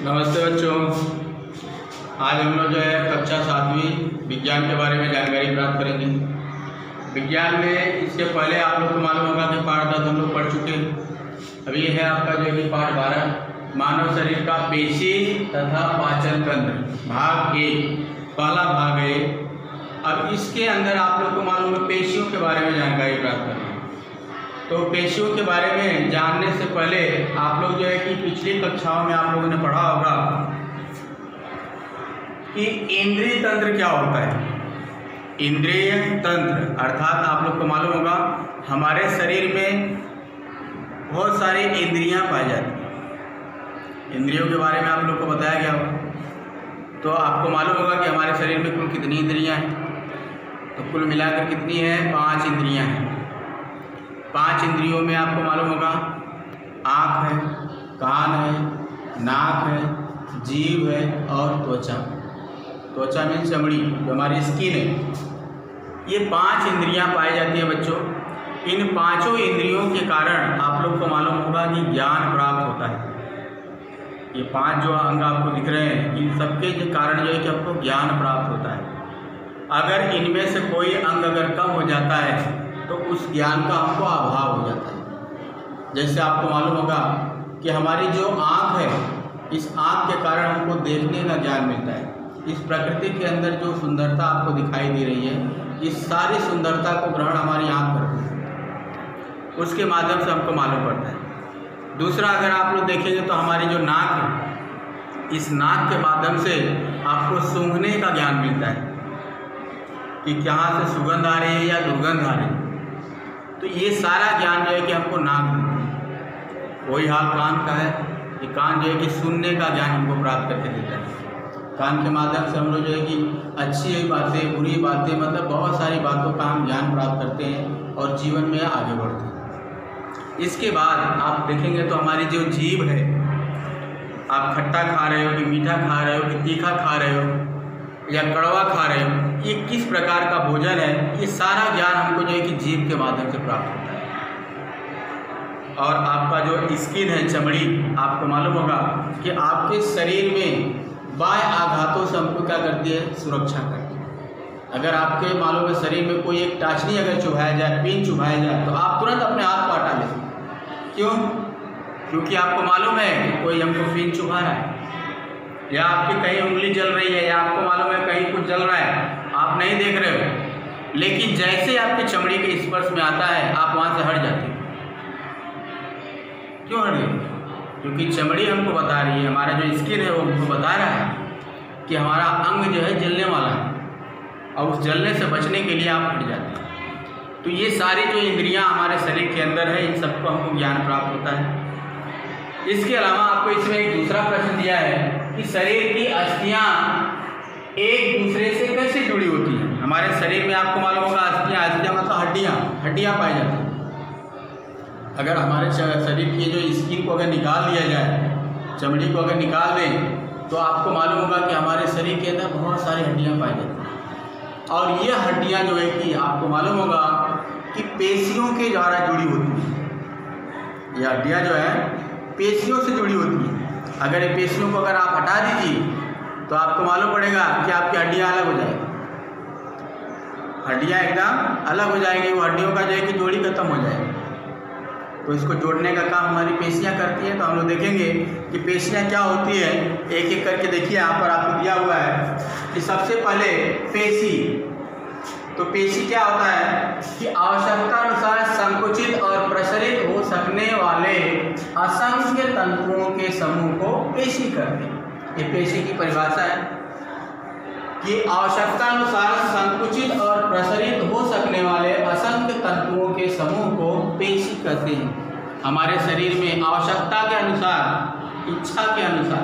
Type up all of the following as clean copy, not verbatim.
नमस्ते बच्चों, आज हम लोग जो है कक्षा 7वीं विज्ञान के बारे में जानकारी प्राप्त करेंगे। विज्ञान में इसके पहले आप लोग को मालूम होगा कि पाठ 10 हम लोग पढ़ चुके हैं। अभी है आपका जो है पाठ 12 मानव शरीर का पेशी तथा पाचन तंत्र भाग 1, पहला भाग है। अब इसके अंदर आप लोग को मालूम है पेशियों के बारे में जानकारी प्राप्त करना। तो पेशियों के बारे में जानने से पहले आप लोग जो है कि पिछली कक्षाओं में आप लोगों ने पढ़ा होगा कि इंद्रिय तंत्र क्या होता है। इंद्रिय तंत्र अर्थात आप लोग को मालूम होगा हमारे शरीर में बहुत सारी इंद्रियां पाई जाती हैं। इंद्रियों के बारे में आप लोग को बताया गया होगा। तो आपको मालूम होगा कि हमारे शरीर में कुल कितनी इंद्रियां हैं। तो कुल मिलाकर कितनी है? 5 इंद्रियां हैं। 5 इंद्रियों में आपको मालूम होगा आँख है, कान है, नाक है, जीभ है और त्वचा। त्वचा में चमड़ी जो हमारी स्किन है। ये 5 इंद्रियां पाई जाती हैं बच्चों। इन 5 इंद्रियों के कारण आप लोग को मालूम होगा कि ज्ञान प्राप्त होता है। ये 5 जो अंग आपको दिख रहे हैं इन सबके कारण जो है कि आपको ज्ञान प्राप्त होता है। अगर इनमें से कोई अंग अगर कम हो जाता है तो उस ज्ञान का हमको अभाव हो जाता है। जैसे आपको मालूम होगा कि हमारी जो आँख है, इस आँख के कारण हमको देखने का ज्ञान मिलता है। इस प्रकृति के अंदर जो सुंदरता आपको दिखाई दे रही है, इस सारी सुंदरता को ग्रहण हमारी आँख करती है, उसके माध्यम से हमको मालूम पड़ता है। दूसरा, अगर आप लोग देखेंगे तो हमारी जो नाक है, इस नाक के माध्यम से आपको सूंघने का ज्ञान मिलता है कि कहाँ से सुगंध आ रही है या दुर्गंध आ रही है। तो ये सारा ज्ञान जो है कि हमको नाक देती है। वही हाल कान का है कि कान जो है कि सुनने का ज्ञान हमको प्राप्त करके देता है। कान के माध्यम से हम लोग जो है कि अच्छी बातें, बुरी बातें, मतलब बहुत सारी बातों का हम ज्ञान प्राप्त करते हैं और जीवन में आगे बढ़ते हैं। इसके बाद आप देखेंगे तो हमारी जो जीभ है, आप खट्टा खा रहे हो कि मीठा खा रहे हो कि तीखा खा रहे हो या कड़वा खा रहे हो, ये किस प्रकार का भोजन है, ये सारा ज्ञान हमको जो है कि जीभ के माध्यम से प्राप्त होता है। और आपका जो स्किन है, चमड़ी, आपको मालूम होगा कि आपके शरीर में बाह्य आघातों से हमको क्या करती है? सुरक्षा करती है। अगर आपके मालूम है शरीर में कोई एक टाचनी अगर चुभाया जाए, पिन चुभाया जाए, तो आप तुरंत अपने हाथ को हटा लें। क्यों? क्योंकि आपको मालूम है कि कोई हमको पिन चुभा रहा है, या आपकी कहीं उंगली जल रही है, या आपको मालूम है कहीं कुछ जल रहा है, आप नहीं देख रहे हो, लेकिन जैसे आपकी चमड़ी के स्पर्श में आता है आप वहाँ से हट जाते हो। क्यों हट गए? क्योंकि चमड़ी हमको बता रही है, हमारा जो स्किन है वो हमको बता रहा है कि हमारा अंग जो है जलने वाला है, और उस जलने से बचने के लिए आप हट जाते हैं। तो ये सारी जो इंद्रियां हमारे शरीर के अंदर है, इन सबको हमको ज्ञान प्राप्त होता है। इसके अलावा आपको इसमें एक दूसरा प्रश्न दिया है कि शरीर की अस्थियां एक दूसरे से कैसे जुड़ी होती हैं। हमारे शरीर में आपको मालूम होगा अस्थियां मतलब हड्डियां पाई जाती हैं। अगर हमारे शरीर की जो स्किन को अगर निकाल दिया जाए, चमड़ी को अगर निकाल दें, तो आपको मालूम होगा कि हमारे शरीर के अंदर बहुत सारी हड्डियां पाई जाती हैं। और ये हड्डियां जो है कि आपको मालूम होगा कि पेशियों के द्वारा जुड़ी होती हैं। ये हड्डियां जो है पेशियों से जुड़ी होती हैं। अगर ये पेशियों को अगर आप हटा दीजिए तो आपको मालूम पड़ेगा कि आपकी हड्डियां अलग हो जाएगी। हड्डियां एकदम अलग हो जाएंगी, वो हड्डियों का जो है कि जोड़ी खत्म हो जाएगी। तो इसको जोड़ने का काम हमारी पेशियां करती हैं। तो हम लोग देखेंगे कि पेशियां क्या होती है, एक एक करके देखिए। यहाँ पर आपको दिया हुआ है कि सबसे पहले पेशी। तो पेशी क्या होता है कि आवश्यकता अनुसार संकुचित और प्रसारित हो सकने वाले असंख्य तंतुओं के समूह को पेशी कहते हैं। ये पेशी की परिभाषा है कि आवश्यकता अनुसार संकुचित और प्रसारित हो सकने वाले असंख्य तंतुओं के समूह को पेशी कहते हैं। हमारे शरीर में आवश्यकता के अनुसार, इच्छा के अनुसार,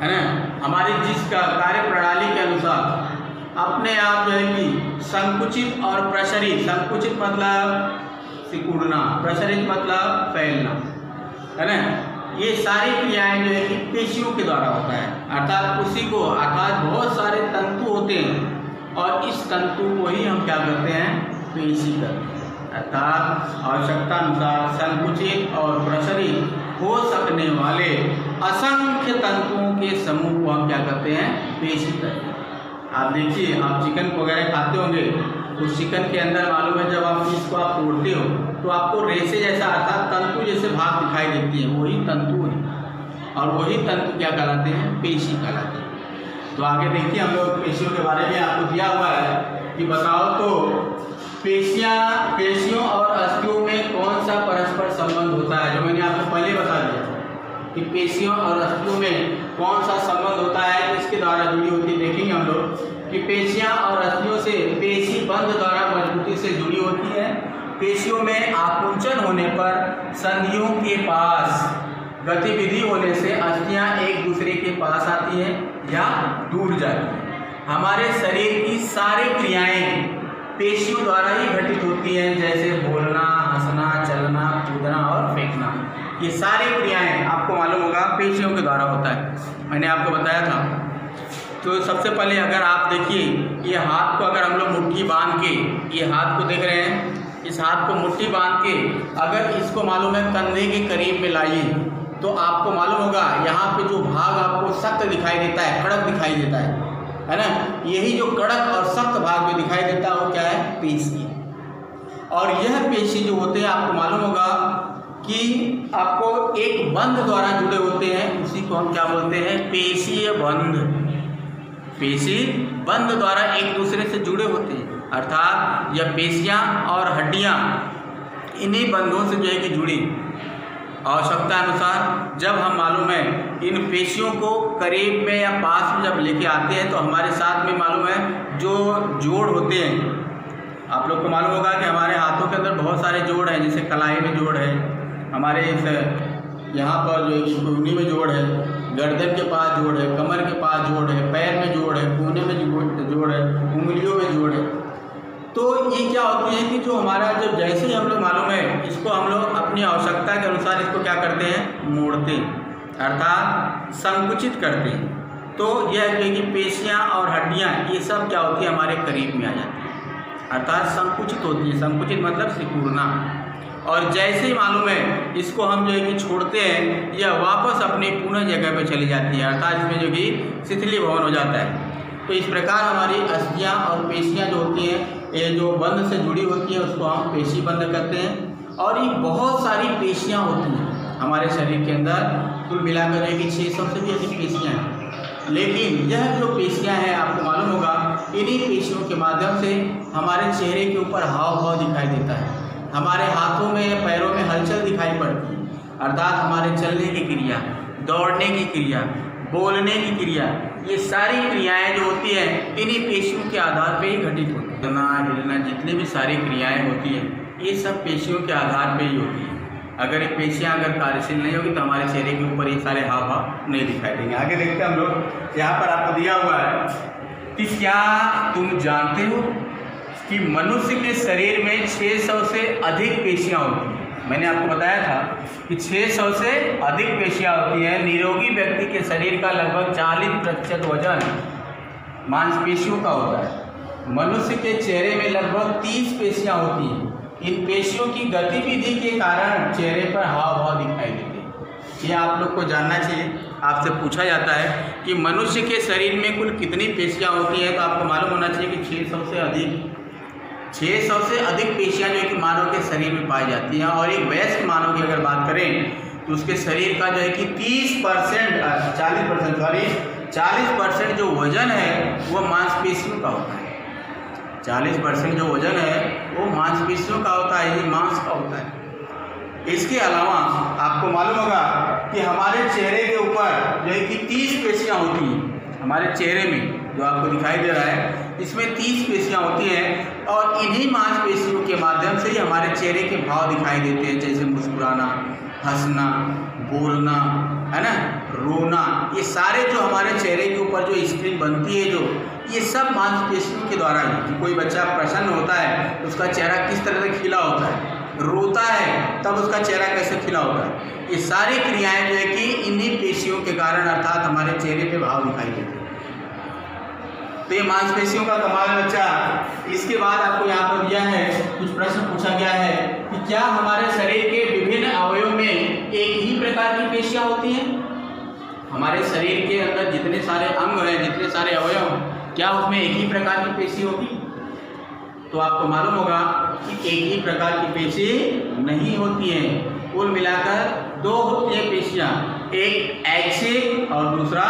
है ना, हमारी जिसका कार्य प्रणाली के अनुसार अपने आप जो है कि संकुचित और प्रसारित, संकुचित मतलब सिकुड़ना, प्रसारित मतलब फैलना, है ना। ये सारी क्रियाएं जो है कि पेशियों के द्वारा होता है, अर्थात बहुत सारे तंतु होते हैं और इस तंतु को ही हम क्या करते हैं, पेशी करते हैं। अर्थात आवश्यकता अनुसार संकुचित और प्रसारित हो सकने वाले असंख्य तंतुओं के समूह को हम क्या करते हैं, पेशी करते हैं। आप देखिए, आप चिकन वगैरह खाते होंगे, उस चिकन के अंदर मालूम है जब आप इसको आप तोड़ते हो तो आपको रेसे जैसा अर्थात तंतु जैसे भाग दिखाई देती है, वही तंतु है और वही तंतु क्या कहलाते हैं, पेशी कहलाते हैं। तो आगे देखिए, हम लोग पेशियों के बारे में आपको दिया हुआ है कि बताओ तो पेशियों और अस्थियों में कौन सा परस्पर संबंध होता है। जो मैंने आपको पहले बता दिया कि पेशियों और अस्थियों में कौन सा संबंध होता है, इसके द्वारा जुड़ी होती है। देखेंगे हम लोग कि पेशियां और अस्थियों से पेशी बंध द्वारा मजबूती से जुड़ी होती है। पेशियों में आकुंचन होने पर संधियों के पास गतिविधि होने से अस्थियां एक दूसरे के पास आती हैं या दूर जाती हैं। हमारे शरीर की सारी क्रियाएं पेशियों द्वारा ही घटित होती हैं, जैसे बोलना, हंसना, चलना, कूदना और फेंकना। ये सारी क्रियाएं आपको मालूम होगा पेशियों के द्वारा होता है, मैंने आपको बताया था। तो सबसे पहले अगर आप देखिए, ये हाथ को अगर हम लोग मुट्ठी बांध के, ये हाथ को देख रहे हैं, इस हाथ को मुट्ठी बांध के अगर इसको मालूम है कंधे के करीब में लाइए तो आपको मालूम होगा यहाँ पे जो भाग आपको सख्त दिखाई देता है, कड़क दिखाई देता है ना। यही जो कड़क और सख्त भाग में दिखाई देता है वो क्या है, पेशी। और यह पेशी जो होते हैं आपको मालूम होगा कि आपको एक बंध द्वारा जुड़े होते हैं, उसी को हम क्या बोलते हैं, पेशीय बंध। पेशी बंध द्वारा एक दूसरे से जुड़े होते हैं, अर्थात यह पेशियां और हड्डियां इन्हीं बंधों से जो है कि जुड़ी। आवश्यकता अनुसार जब हम मालूम है इन पेशियों को करीब में या पास में जब लेके आते हैं तो हमारे साथ में मालूम है जो जोड़ होते हैं, आप लोग को मालूम होगा कि हमारे हाथों के अंदर बहुत सारे जोड़ हैं, जैसे कलाई में जोड़ है, हमारे इस यहाँ पर जो कुहनी में जोड़ है, गर्दन के पास जोड़ है, कमर के पास जोड़ है, पैर में जोड़ है, कोने में जोड़ है, उंगलियों में जोड़ है। तो ये क्या होती है कि जो हमारा जब जैसे ही हम लोग मालूम है इसको हम लोग अपनी आवश्यकता के अनुसार इसको क्या करते हैं, मोड़ते हैं, अर्थात संकुचित करते हैं। तो यह है कि पेशियां और हड्डियां ये सब क्या होती है, हमारे करीब में आ जाती है, अर्थात संकुचित होती है। संकुचित मतलब सिकुड़ना। और जैसे ही मालूम है इसको हम जो है कि छोड़ते हैं, यह वापस अपनी पुनः जगह पे चली जाती है, अर्थात इसमें जो कि शिथिलीभवन हो जाता है। तो इस प्रकार हमारी अस्थियां और पेशियां जो होती हैं, ये जो बंध से जुड़ी होती है उसको हम पेशी बंध कहते हैं। और ये बहुत सारी पेशियां होती हैं हमारे शरीर के अंदर, कुल मिलाकर कि 600 से भी अधिक पेशियां हैं। लेकिन यह जो पेशियां हैं आपको मालूम होगा, इन्हीं पेशियों के माध्यम से हमारे चेहरे के ऊपर हाव भाव दिखाई देता है, हमारे हाथों में या पैरों में हलचल दिखाई पड़ती है, अर्थात हमारे चलने की क्रिया, दौड़ने की क्रिया, बोलने की क्रिया, ये सारी क्रियाएं जो होती हैं इन्हीं पेशियों के आधार पर ही घटित होती है। चलना, हिलना, जितनी भी सारी क्रियाएं होती हैं ये सब पेशियों के आधार पर ही होती हैं। अगर ये पेशियां अगर कार्यशील नहीं होगी तो हमारे चेहरे के ऊपर ये सारे हाव भाव नहीं दिखाई देंगे। आगे देखते हैं हम लोग, यहाँ पर आपको दिया हुआ है कि क्या तुम जानते हो कि मनुष्य के शरीर में 600 से अधिक पेशियां होती हैं। मैंने आपको बताया था कि 600 से अधिक पेशियां होती हैं। निरोगी व्यक्ति के शरीर का लगभग 40% वजन मांसपेशियों का होता है। मनुष्य के चेहरे में लगभग 30 पेशियां होती हैं। इन पेशियों की गतिविधि के कारण चेहरे पर हाव भाव दिखाई देते हैं। ये आप लोग को जानना चाहिए। आपसे पूछा जाता है कि मनुष्य के शरीर में कुल कितनी पेशियां होती हैं, तो आपको मालूम होना चाहिए कि 600 से अधिक पेशियां जो है कि मानव के शरीर में पाई जाती हैं। और एक वयस्क मानव की अगर बात करें तो उसके शरीर का जो है कि 40% जो वजन है वो मांसपेशियों का होता है। 40% जो वजन है वो मांसपेशियों का होता है, ये मांस का होता है। इसके अलावा आपको मालूम होगा कि हमारे चेहरे के ऊपर जो है कि 30 पेशियां होती हैं। हमारे चेहरे में जो आपको दिखाई दे रहा है इसमें 30 पेशियां होती हैं और इन्हीं मांसपेशियों के माध्यम से ही हमारे चेहरे के भाव दिखाई देते हैं, जैसे मुस्कुराना, हंसना, बोलना, है ना, रोना। ये सारे जो हमारे चेहरे के ऊपर जो स्क्रीन बनती है, जो ये सब मांसपेशियों के द्वारा ही। कोई बच्चा प्रसन्न होता है तो उसका चेहरा किस तरह से खिला होता है, रोता है तब उसका चेहरा कैसे खिला होता है। ये सारी क्रियाएं जो है कि इन्हीं पेशियों के कारण अर्थात हमारे चेहरे पे भाव दिखाई देते हैं। तो ये मांसपेशियों का कमाल है बच्चा। इसके बाद आपको यहाँ पर दिया है, कुछ प्रश्न पूछा गया है कि क्या हमारे शरीर के विभिन्न अवयव में एक ही प्रकार की पेशियां होती हैं? हमारे शरीर के अंदर जितने सारे अंग हैं, जितने सारे अवयव, क्या उसमें एक ही प्रकार की पेशी होती? तो आपको मालूम होगा कि एक ही प्रकार की पेशी नहीं होती है। कुल मिलाकर दो होती है पेशियां, एक ऐच्छिक और दूसरा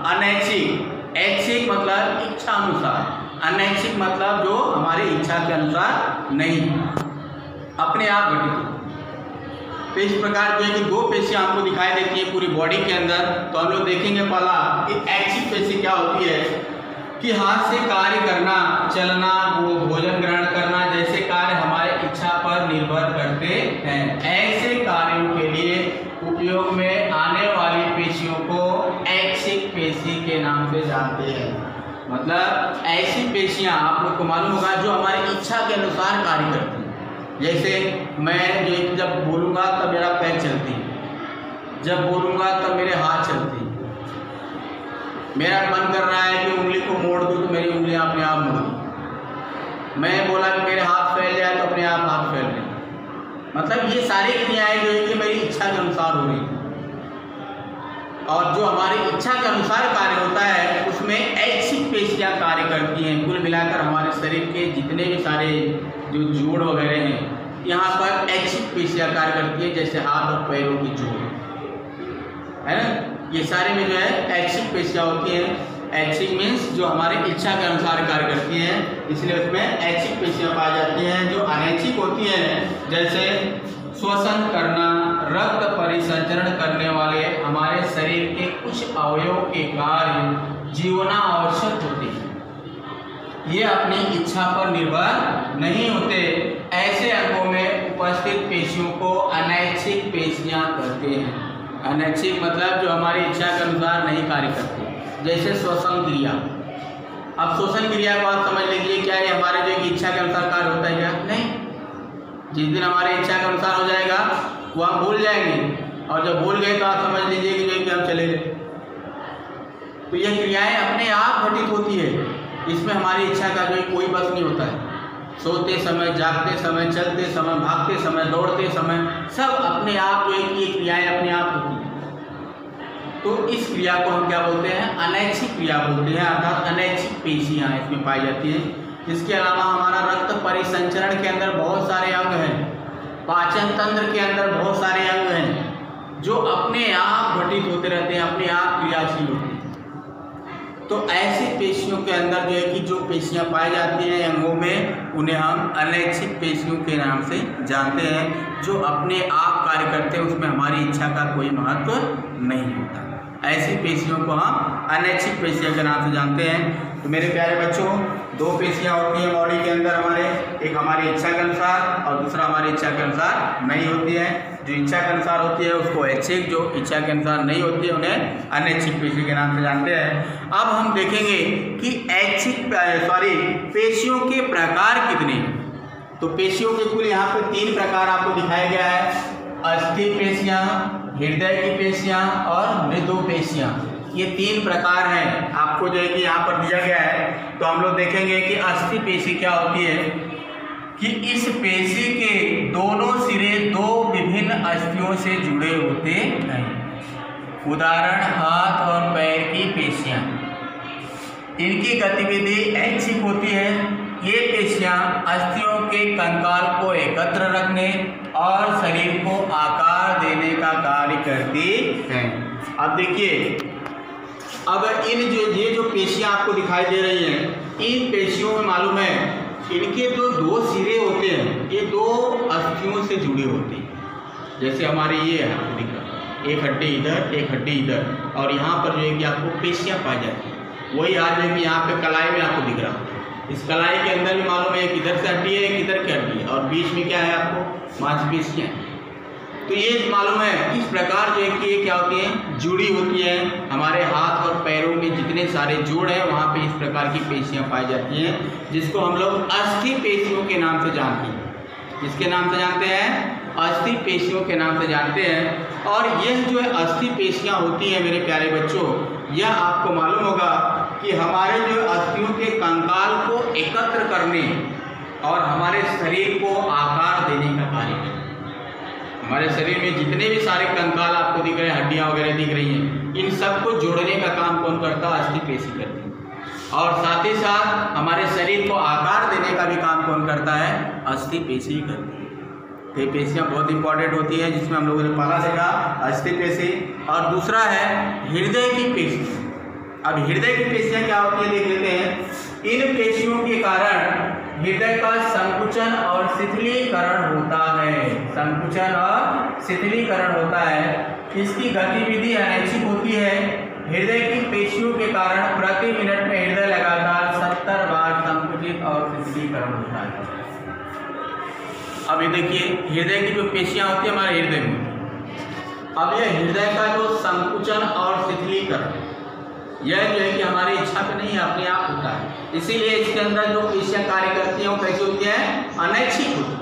अनैच्छिक। ऐच्छिक मतलब इच्छा अनुसार, अनैच्छिक मतलब जो हमारी इच्छा के अनुसार नहीं, अपने आप घटित। तो इस प्रकार जो है कि दो पेशियां हमको दिखाई देती है पूरी बॉडी के अंदर। तो हम लोग देखेंगे पहला कि ऐच्छिक पेशी क्या होती है कि हाथ से कार्य करना, चलना, भोजन ग्रहण करना जैसे कार्य हमारे इच्छा पर निर्भर करते हैं। ऐसे कार्यों के लिए उपयोग में आने वाली पेशियों को ऐच्छिक पेशी के नाम से जानते हैं। मतलब ऐसी पेशियां आप लोग को मालूम होगा जो हमारी इच्छा के अनुसार कार्य करती हैं। जैसे मैं जो जब बोलूँगा तब मेरा पैर चलती है, जब बोलूँगा तब मेरे हाथ चलती है। मेरा मन कर रहा है कि उंगली को मोड़ दूँ तो मेरी उंगलियां अपने आप मुड़ी। मैं बोला कि मेरे हाथ फैल जाए तो अपने आप हाथ फैल रहे। मतलब ये सारी क्रियाएं जो है कि मेरी इच्छा के अनुसार हो रही। और जो हमारी इच्छा के अनुसार कार्य होता है उसमें ऐच्छिक पेशियां कार्य करती हैं। कुल मिलाकर हमारे शरीर के जितने भी सारे जो जोड़ वगैरह हैं यहाँ पर ऐच्छिक पेशियां कार्य करती है, जैसे हाथ और पैरों की जोड़ है ना, ये सारे में जो है ऐच्छिक पेशियां होती हैं। ऐच्छिक मीन्स जो हमारी इच्छा के अनुसार कार्य करती हैं, इसलिए उसमें ऐच्छिक पेशियां पाई जाती हैं। जो अनैच्छिक होती हैं जैसे श्वसन करना, रक्त परिसंचरण करने वाले हमारे शरीर के कुछ अवयवों के कार्य जीवना आवश्यक होते हैं, ये अपनी इच्छा पर निर्भर नहीं होते। ऐसे अंगों में उपस्थित पेशियों को अनैच्छिक पेशियां कहते हैं। अनैच्छिक मतलब जो हमारी इच्छा के अनुसार नहीं कार्य करती, जैसे श्वसन क्रिया। अब श्वसन क्रिया को आप समझ लीजिए, क्या ये हमारे जो इच्छा के अनुसार कार्य होता है क्या? नहीं। जिस दिन हमारी इच्छा के अनुसार हो जाएगा वो हम भूल जाएंगे, और जब भूल गए तो आप समझ लीजिए कि जो कि हम चले गए। तो ये क्रियाएं अपने आप घटित होती है, इसमें हमारी इच्छा का जो कोई बस नहीं होता है। सोते समय, जागते समय, चलते समय, भागते समय, दौड़ते समय, सब अपने आप जो है कि ये क्रियाएं अपने आप होती हैं। तो इस क्रिया को हम क्या बोलते हैं? अनैच्छिक क्रिया बोलते हैं, अर्थात अनैच्छिक पेशियां इसमें पाई जाती हैं। इसके अलावा हमारा रक्त परिसंचरण के अंदर बहुत सारे अंग हैं, पाचन तंत्र के अंदर बहुत सारे अंग हैं जो अपने आप घटित होते रहते हैं, अपने आप क्रियाशील होते हैं। तो ऐसे पेशियों के अंदर जो है कि जो पेशियां पाई जाती हैं अंगों में, उन्हें हम अनैच्छिक पेशियों के नाम से जानते हैं। जो अपने आप कार्य करते हैं उसमें हमारी इच्छा का कोई महत्व नहीं होता। ऐसी पेशियों को हम अनैच्छिक पेशियों के नाम से जानते हैं। तो मेरे प्यारे बच्चों, दो पेशियां होती हैं बॉडी के अंदर हमारे, एक हमारी इच्छा के अनुसार और दूसरा हमारी इच्छा के अनुसार नहीं होती है। जो इच्छा के अनुसार होती है उसको ऐच्छिक, जो इच्छा के अनुसार नहीं होती है उन्हें अनैच्छिक पेशी के नाम से जानते हैं। अब हम देखेंगे कि पेशियों के प्रकार कितने हैं। तो पेशियों के कुल यहाँ पे 3 प्रकार आपको दिखाया गया है: अस्थि पेशियां, हृदय की पेशियां और मृदु पेशियां। ये 3 प्रकार हैं, आपको जो है कि यहाँ पर दिया गया है। तो हम लोग देखेंगे कि अस्थि पेशी क्या होती है कि इस पेशी के दोनों सिरे 2 विभिन्न अस्थियों से जुड़े होते हैं। उदाहरण हाथ और पैर की पेशियां, इनकी गतिविधि ऐच्छिक होती है। ये पेशियां अस्थियों के कंकाल को एकत्र रखने और शरीर को आकार देने का कार्य करती हैं। अब देखिए, अब ये जो पेशियां आपको दिखाई दे रही हैं, इन पेशियों में मालूम है इनके जो 2 सिरे होते हैं, ये 2 अस्थियों से जुड़े होते हैं। जैसे हमारे ये है, एक हड्डी इधर, एक हड्डी इधर, और यहाँ पर जो है कि आपको पेशियां पाई जाती है। वही आज में भी यहाँ पे कलाई में आपको दिख रहा है। इस कलाई के अंदर भी मालूम है एक इधर से हड्डी है, एक इधर की हड्डी है, और बीच में क्या है आपको मांसपेशियां। तो ये मालूम है इस प्रकार जो है कि ये क्या होती है, जुड़ी होती है। हमारे हाथ और पैरों में जितने सारे जोड़ हैं वहाँ पे इस प्रकार की पेशियां पाई जाती हैं, जिसको हम लोग अस्थि पेशियों के नाम से जानते हैं। किसके नाम से जानते हैं? अस्थि पेशियों के नाम से जानते हैं। और यह जो है अस्थि पेशियां होती हैं मेरे प्यारे बच्चों, यह आपको मालूम होगा कि हमारे जो अस्थियों के कंकाल को एकत्र करने और हमारे शरीर को आकार देने का कार्य है। हमारे शरीर में जितने भी सारे कंकाल आपको दिख रहे हैं, हड्डियां वगैरह दिख रही हैं, इन सबको जोड़ने का काम कौन करता है? अस्थि पेशी करती है। और साथ ही साथ हमारे शरीर को आकार देने का भी काम कौन करता है? अस्थि पेशी करती है। तो ये पेशियाँ बहुत इंपॉर्टेंट होती हैं, जिसमें हम लोगों ने पहला देखा अस्थि पेशी, और दूसरा है हृदय की पेशी। अब हृदय की पेशियाँ क्या होती है देख लेते हैं। इन पेशियों के कारण हृदय का संकुचन और शिथिलीकरण होता है। संकुचन और शिथिलीकरण होता है। इसकी गतिविधि अनैच्छिक होती है। हृदय की पेशियों के कारण प्रति मिनट में हृदय लगातार 70 बार संकुचित और शिथिलीकरण होता है। अब ये देखिए, हृदय की जो पेशियां होती है हमारे हृदय में, अब यह हृदय का जो संकुचन और शिथिलीकरण, यह जो है कि हमारी इच्छा पे नहीं है, अपने आप होता है। इसीलिए इसके अंदर जो पेशियां कार्य करती हैं वो कैसी होती हैं? अनैच्छिक होती है,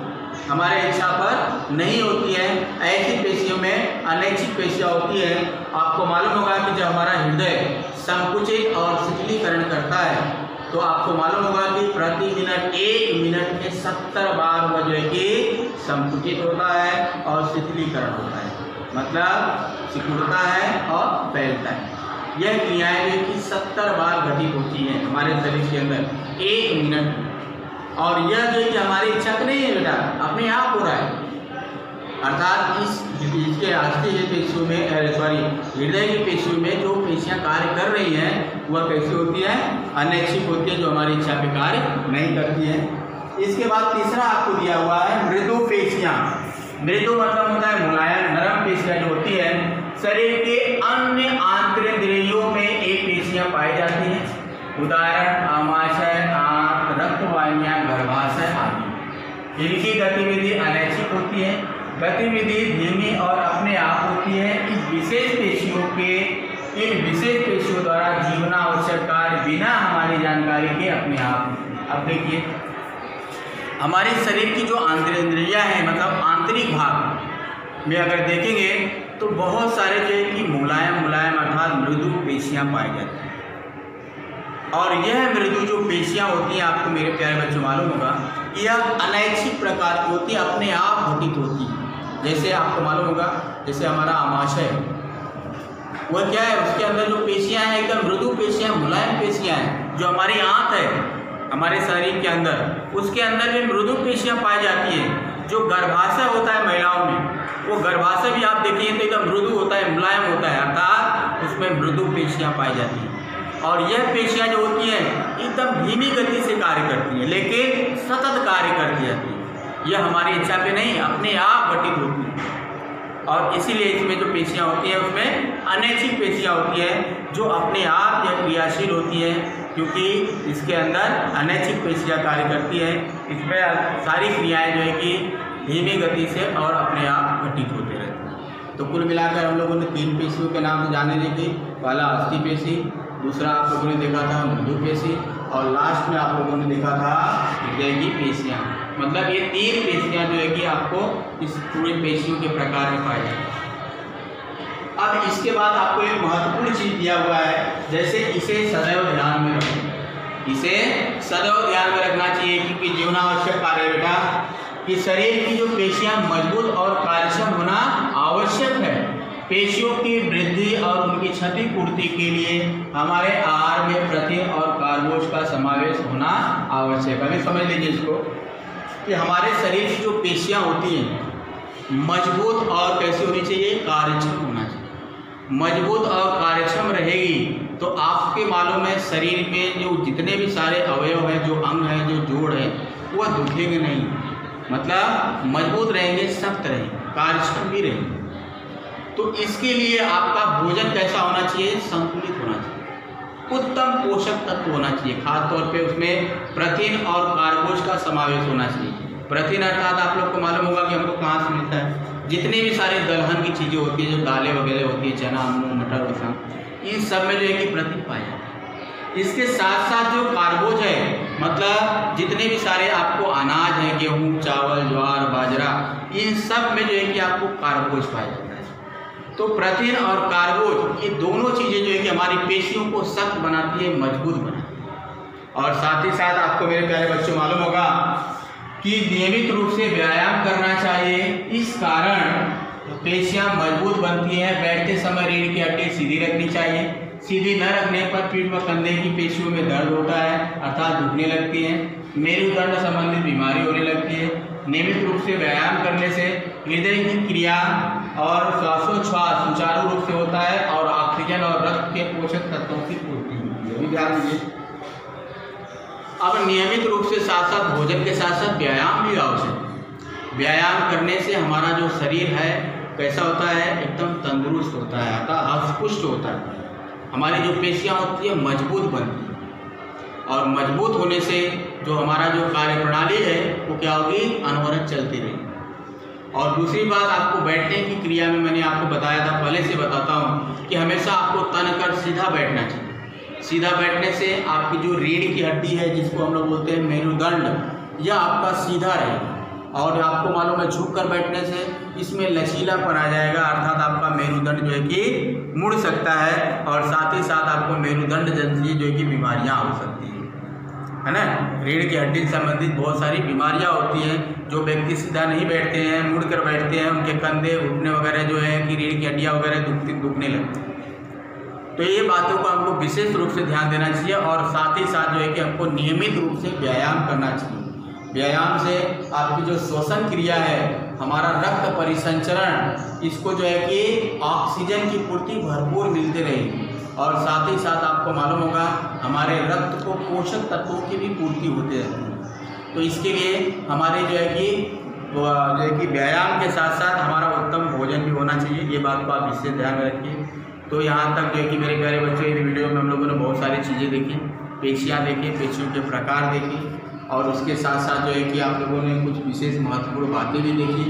हमारे इच्छा पर नहीं होती है। ऐसी पेशियों में अनैच्छिक पेशियां होती है। आपको मालूम होगा कि जब हमारा हृदय संकुचित और शिथिलीकरण करता है तो आपको मालूम होगा कि प्रति मिनट 1 मिनट में 70 बार वह जो है कि संकुचित होता है और शिथिलीकरण होता है, मतलब सिकुड़ता है और फैलता है। यह क्रियाएं जो कि 70 बार घटित होती हैं हमारे शरीर के अंदर 1 मिनट में। और यह जो कि हमारी इच्छा तो नहीं है बेटा, अपने आप हो रहा है। अर्थात इसके अस्थि पेशियों में हृदय की पेशियों में जो पेशियां कार्य कर रही हैं वह कैसी होती है? अनैच्छिक होती है, जो हमारी इच्छा पे कार्य नहीं करती है। इसके बाद तीसरा आपको दिया हुआ है मृदु पेशियां। मृदु मतलब होता है मुलायम, नरम पेशियां जो होती है। शरीर के अन्य आंतरिक में ये पेशियां पाई जाती हैं। उदाहरण आमाशय, आंत, रक्तवाहिनियां, गर्भाशय आदि। इनकी गतिविधि अनैच्छिक होती है। गतिविधि धीमी और अपने आप होती है। इन विशेष पेशियों द्वारा जीवनावश्यक कार्य बिना हमारी जानकारी के अपने आप। अब देखिए, हमारे शरीर की जो आंतरिक इंद्रियां हैं, मतलब आंतरिक भाग में अगर देखेंगे तो बहुत सारे जो है कि मुलायम अर्थात मृदु पेशियां पाई जाती हैं। और यह मृदु जो पेशियां होती हैं, आपको मेरे प्यारे बच्चों मालूम होगा, यह अनैच्छिक प्रकार की होती है, अपने आप घटित होती है। जैसे आपको मालूम होगा, जैसे हमारा आमाशय वह क्या है, उसके अंदर जो पेशियां हैं एकदम मृदु पेशियां, मुलायम पेशियां हैं। जो हमारी आंत है हमारे शरीर के अंदर, उसके अंदर भी मृदु पेशियां पाई जाती हैं। जो गर्भाशय होता है महिलाओं में, वो गर्भाशय भी आप देखिए तो एकदम मृदु होता है, मुलायम होता है, अर्थात उसमें मृदु पेशियां पाई जाती हैं। और यह पेशियां जो होती हैं एकदम धीमी गति से कार्य करती हैं, लेकिन सतत कार्य करती जाती है। यह हमारी इच्छा पे नहीं, अपने आप घटित होती है। और इसीलिए इसमें जो पेशियां होती हैं उसमें अनैच्छिक पेशियां होती हैं, जो अपने आप यह क्रियाशील होती हैं, क्योंकि इसके अंदर अनैच्छिक पेशियां कार्य करती हैं। इसमें सारी क्रियाएं जो है कि धीमी गति से और अपने आप घटित होते रहते हैं। तो कुल मिलाकर हम लोगों ने 3 पेशियों के नाम से जाने देखे। पहला अस्थि पेशी, दूसरा आप लोगों ने देखा था मृदु पेशी, और लास्ट में आप लोगों ने देखा था हृदय की पेशियाँ। मतलब ये 3 पेशियाँ जो है कि आपको इस पूरे पेशियों के प्रकार में पाई जाती है। अब इसके बाद आपको एक महत्वपूर्ण चीज़ दिया हुआ है, जैसे इसे सदैव ध्यान में रखो। इसे सदैव ध्यान में रखना चाहिए, क्योंकि जीवनावश्यक कार्य है बेटा कि शरीर की जो पेशियाँ मजबूत और कार्यक्षम होना आवश्यक है। पेशियों की वृद्धि और उनकी क्षतिपूर्ति के लिए हमारे आहार में प्रोटीन और कार्बोज का समावेश होना आवश्यक है। अभी समझ लीजिए इसको कि हमारे शरीर की जो पेशियां होती हैं मजबूत और कैसी होनी चाहिए? कार्यक्षम होना चाहिए। मजबूत और कार्यक्षम रहेगी तो आपके मालूम है शरीर में जो जितने भी सारे अवयव हैं, जो अंग हैं, जो जोड़ है, वह दुखेंगे नहीं। मतलब मजबूत रहेंगे, सख्त रहेंगे, कार्यक्षम भी रहेंगे। तो इसके लिए आपका भोजन कैसा होना चाहिए? संतुलित होना चाहिए, उत्तम पोषक तत्व होना चाहिए। खासतौर पे उसमें प्रोटीन और कार्बोज का समावेश होना चाहिए। प्रोटीन अर्थात आप लोग को मालूम होगा कि हमको कहाँ से मिलता है? जितने भी सारे दलहन की चीज़ें होती हैं, जो दालें वगैरह होती है, चना, मूंग, मटर वगैरह, इन सब में जो है कि प्रोटीन पाया जाता है। इसके साथ साथ जो कार्बोज है मतलब जितने भी सारे आपको अनाज हैं, गेहूँ, चावल, ज्वार, बाजरा, इन सब में जो है कि आपको कार्बोज पाया जाता है। तो प्रोटीन और कार्बोज ये दोनों चीज़ें जो है कि हमारी पेशियों को सख्त बनाती है, मजबूत बनाती है। और साथ ही साथ आपको मेरे प्यारे बच्चों मालूम होगा कि नियमित रूप से व्यायाम करना चाहिए। इस कारण पेशियां मजबूत बनती हैं। बैठते समय रीढ़ की हड्डी सीधी रखनी चाहिए। सीधी न रखने पर पीठ व कंधे की पेशियों में दर्द होता है, अर्थात दुखने लगती है। मेरुदंड संबंधित बीमारी होने लगती है। नियमित रूप से व्यायाम करने से हृदय की क्रिया और श्वासोच्छ्वास सुचारू रूप से होता है और ऑक्सीजन और रक्त के पोषक तत्वों की पूर्ति होती है। ध्यान दीजिए। अब नियमित रूप से साथ साथ भोजन के साथ साथ व्यायाम भी आवश्यक है। व्यायाम करने से हमारा जो शरीर है कैसा होता है, एकदम तंदुरुस्त होता है, अर्थात हष्टपुष्ट होता है। हमारी जो पेशियां होती है मजबूत बनती है और मजबूत होने से जो हमारा जो कार्य प्रणाली है वो क्या होगी, अनवरत चलती रहेगी। और दूसरी बात, आपको बैठने की क्रिया में मैंने आपको बताया था, पहले से बताता हूँ कि हमेशा आपको तन कर सीधा बैठना चाहिए। सीधा बैठने से आपकी जो रीढ़ की हड्डी है, जिसको हम लोग बोलते हैं मेरुदंड, यह आपका सीधा रहेगा। और आपको मालूम है झुक कर बैठने से इसमें लचीलापन आ जाएगा, अर्थात आपका मेरुदंड जो है कि मुड़ सकता है और साथ ही साथ आपको मेरुदंड जैसी जो है कि बीमारियां हो सकती है ना। रीढ़ की हड्डी से संबंधित बहुत सारी बीमारियां होती हैं। जो व्यक्ति सीधा नहीं बैठते हैं, मुड़ कर बैठते हैं, उनके कंधे, घुटने वगैरह जो है कि रीढ़ की हड्डियाँ वगैरह दुखने लगती हैं। तो ये बातों को हमको विशेष रूप से ध्यान देना चाहिए और साथ ही साथ जो है कि हमको नियमित रूप से व्यायाम करना चाहिए। व्यायाम से आपकी जो श्वसन क्रिया है, हमारा रक्त परिसंचरण, इसको जो है कि ऑक्सीजन की पूर्ति भरपूर मिलती रहेगी और साथ ही साथ आपको मालूम होगा हमारे रक्त को पोषक तत्वों की भी पूर्ति होती रहती है। तो इसके लिए हमारे जो है कि व्यायाम के साथ साथ हमारा उत्तम भोजन भी होना चाहिए। ये बात को आप इससे ध्यान में रखिए। तो यहाँ तक जो है कि मेरे प्यारे बच्चों, इस वीडियो में हम लोगों ने बहुत सारी चीज़ें देखी, पेशियाँ देखी, पेशियों के प्रकार देखी और उसके साथ साथ जो है कि आप लोगों ने कुछ विशेष महत्वपूर्ण बातें भी देखी।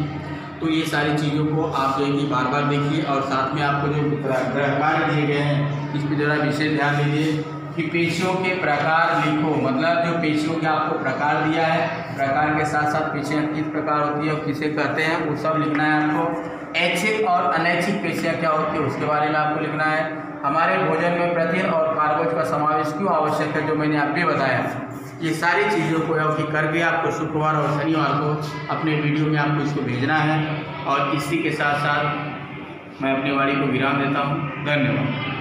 तो ये सारी चीज़ों को आप जो है कि बार बार देखिए और साथ में आपको जो प्रकार दिए गए हैं इस पर ज़रा विशेष ध्यान दीजिए कि पेशियों के प्रकार लिखो। मतलब जो पेशियों के आपको प्रकार दिया है, प्रकार के साथ साथ पेशियाँ किस प्रकार होती है और किसे कहते हैं वो सब लिखना है आपको। ऐच्छिक और अनैच्छिक पेशियाँ क्या होती है उसके बारे में आपको लिखना है। हमारे भोजन में प्रोटीन और कार्बोज का समावेश क्यों आवश्यक है, जो मैंने आप भी बताया। ये सारी चीज़ों को करके आपको शुक्रवार और शनिवार को अपने वीडियो में आपको इसको भेजना है। और इसी के साथ साथ मैं अपनी वाणी को विराम देता हूँ। धन्यवाद।